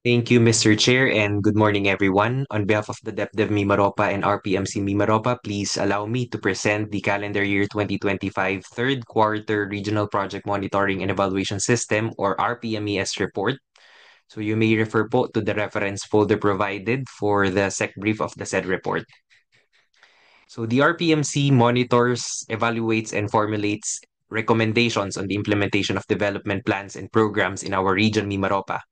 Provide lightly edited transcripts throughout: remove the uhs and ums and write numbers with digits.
Thank you, Mr. Chair, and good morning, everyone. On behalf of the DepDev Mimaropa and RPMC Mimaropa, please allow me to present the calendar year 2025 third quarter Regional Project Monitoring and Evaluation System, or RPMES report. So you may refer po to the reference folder provided for the SEC brief of the said report. So the RPMC monitors, evaluates, and formulates recommendations on the implementation of development plans and programs in our region, Mimaropa.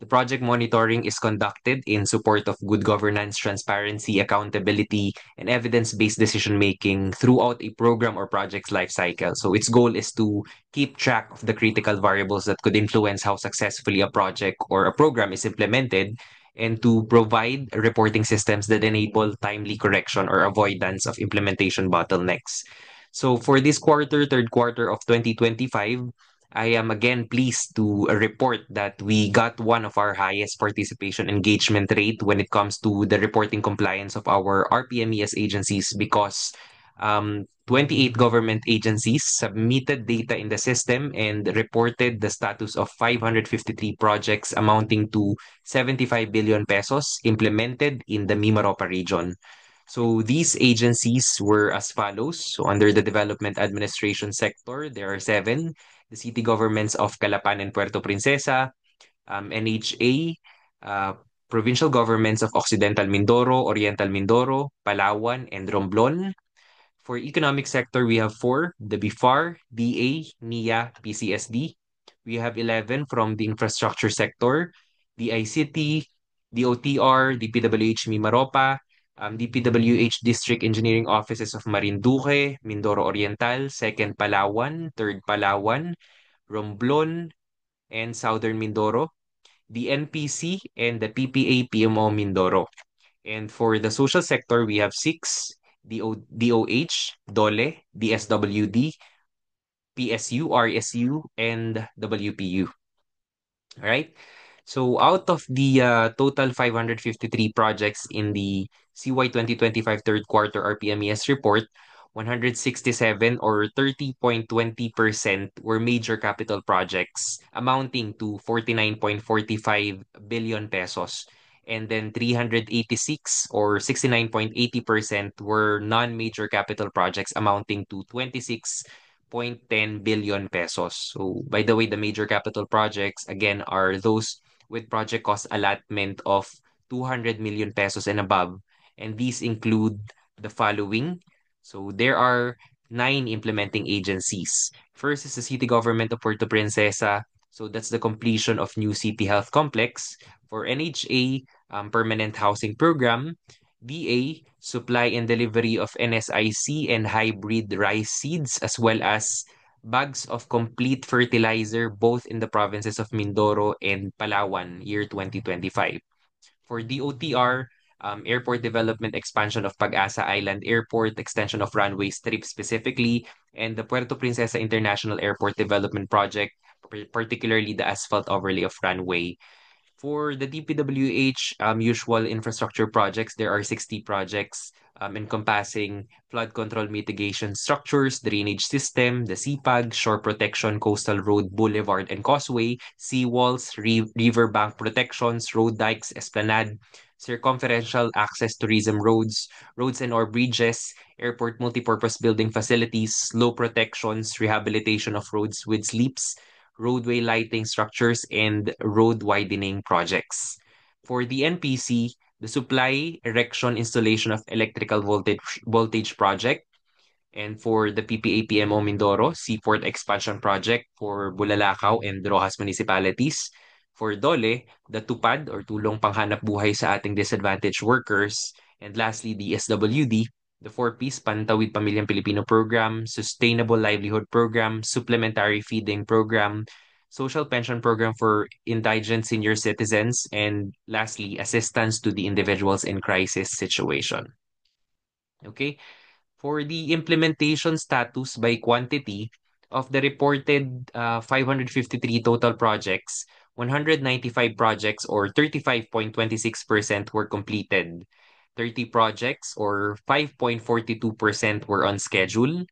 The project monitoring is conducted in support of good governance, transparency, accountability, and evidence-based decision-making throughout a program or project's life cycle. So its goal is to keep track of the critical variables that could influence how successfully a project or a program is implemented and to provide reporting systems that enable timely correction or avoidance of implementation bottlenecks. So for this quarter, third quarter of 2025, I am again pleased to report that we got one of our highest participation engagement rate when it comes to the reporting compliance of our RPMES agencies because 28 government agencies submitted data in the system and reported the status of 553 projects amounting to 75 billion pesos implemented in the Mimaropa region. So these agencies were as follows. So under the development administration sector, there are seven: the city governments of Calapan and Puerto Princesa, NHA, uh, provincial governments of Occidental Mindoro, Oriental Mindoro, Palawan, and Romblon. For economic sector, we have four: the BIFAR, DA, NIA, PCSD. We have 11 from the infrastructure sector: the ICT, the OTR, DPWH Mimaropa, DPWH District Engineering Offices of Marinduque, Mindoro Oriental, Second Palawan, Third Palawan, Romblon, and Southern Mindoro, the NPC, and the PPA PMO Mindoro. And for the social sector, we have six: DOH, DOLE, DSWD, PSU, RSU, and WPU. All right. So out of the total 553 projects in the CY 2025 third quarter RPMES report, 167 or 30.20% were major capital projects amounting to 49.45 billion pesos. And then 386 or 69.80% were non-major capital projects amounting to 26.10 billion pesos. So by the way, the major capital projects again are those with project cost allotment of 200 million pesos and above. And these include the following. So there are nine implementing agencies. First is the City Government of Puerto Princesa. So that's the completion of new city health complex. For NHA, permanent housing program. DA, supply and delivery of NSIC and hybrid rice seeds, as well as bags of complete fertilizer both in the provinces of Mindoro and Palawan, year 2025. For DOTR, airport development expansion of Pag-asa Island Airport, extension of runway strip specifically, and the Puerto Princesa International Airport Development Project, particularly the asphalt overlay of runway. For the DPWH usual infrastructure projects, there are 60 projects encompassing flood control mitigation structures, drainage system, the CPAG, shore protection, coastal road, boulevard and causeway, seawalls, riverbank protections, road dikes, esplanade, circumferential access tourism roads, roads and or bridges, airport multipurpose building facilities, slow protections, rehabilitation of roads with sleeps, roadway lighting structures, and road widening projects. For the NPC, the supply, erection, installation of electrical voltage project. And for the PPA PMO Mindoro, Seaport Expansion Project for Bulalakaw and Rojas municipalities. For DOLE, the TUPAD or Tulong Panghanap Buhay sa Ating Disadvantaged Workers. And lastly, the SWD, the four-piece Pantawid Pamilyang Pilipino Program, Sustainable Livelihood Program, Supplementary Feeding Program, Social Pension Program for Indigent Senior Citizens, and lastly, Assistance to the Individuals in Crisis Situation. Okay, for the implementation status by quantity of the reported 553 total projects, 195 projects or 35.26% were completed. 30 projects or 5.42% were on schedule.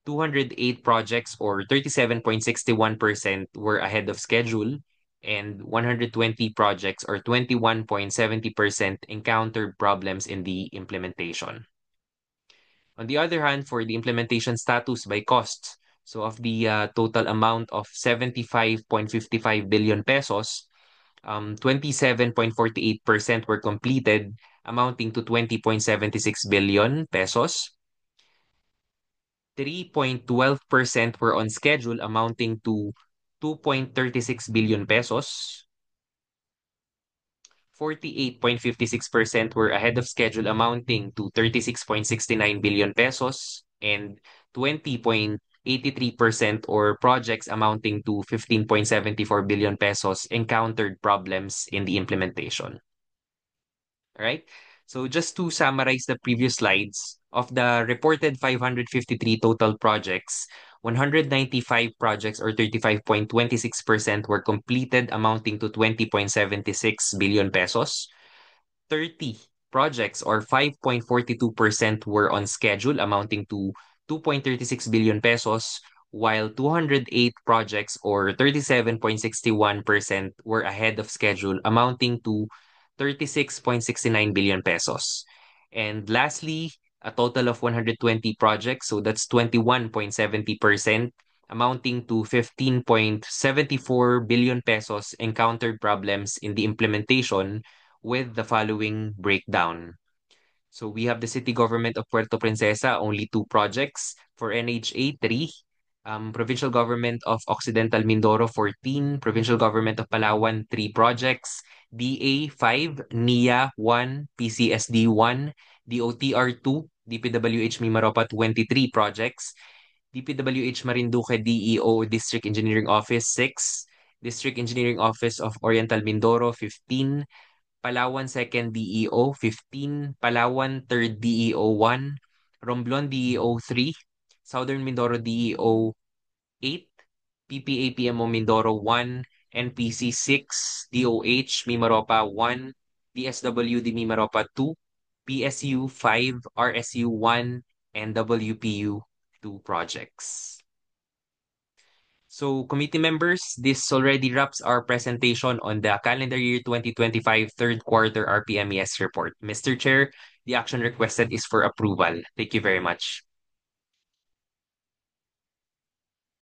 208 projects or 37.61% were ahead of schedule. and 120 projects or 21.70% encountered problems in the implementation. On the other hand, for the implementation status by cost, so of the total amount of 75.55 billion pesos, 27.48% were completed, amounting to 20.76 billion pesos. 3.12% were on schedule, amounting to 2.36 billion pesos. 48.56% were ahead of schedule, amounting to 36.69 billion pesos, and 20.83% or projects amounting to 15.74 billion pesos encountered problems in the implementation. All right. So just to summarize the previous slides, of the reported 553 total projects, 195 projects or 35.26% were completed, amounting to 20.76 billion pesos. 30 projects or 5.42% were on schedule, amounting to 2.36 billion pesos, while 208 projects or 37.61% were ahead of schedule, amounting to 36.69 billion pesos. And lastly, a total of 120 projects, so that's 21.70%, amounting to 15.74 billion pesos encountered problems in the implementation with the following breakdown. So we have the city government of Puerto Princesa, only two projects. For NHA, three. Provincial government of Occidental Mindoro, 14. Provincial government of Palawan, three projects. DA, 5. NIA, 1. PCSD, 1. DOTR, 2. DPWH Mimaropa, 23 projects. DPWH Marinduque DEO District Engineering Office, 6. District Engineering Office of Oriental Mindoro, 15. Palawan 2nd DEO 15, Palawan 3rd DEO 1, Romblon DEO 3, Southern Mindoro DEO 8, PPA-PMO Mindoro 1, NPC 6, DOH Mimaropa 1, DSWD Mimaropa 2, PSU 5, RSU 1, and WPU 2 projects. So, committee members, this already wraps our presentation on the calendar year 2025 third quarter RPMES report. Mr. Chair, the action requested is for approval. Thank you very much.